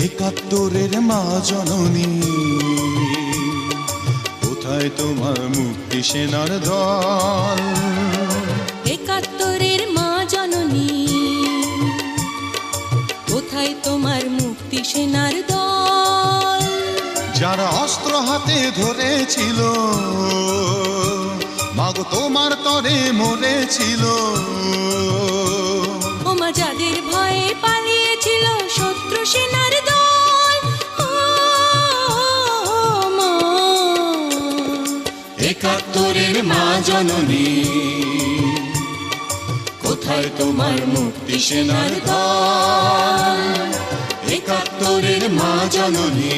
একাত্তরের মা জননী, কোথায় তোমার মুক্তি সেনার দল? একাত্তরের মা জননী, কোথায় তোমার মুক্তি সেনার দল? যারা অস্ত্র হাতে ধরেছিল, মাগো তোমার তরে মরেছিল। ওমা যাদের ভয়ে পালিয়েছিল শত্রু সেনার দল, ও মা। একাত্তরের মা জননী, কোথায় তোমার মুক্তি সেনার দল? একাত্তরের মা জননী।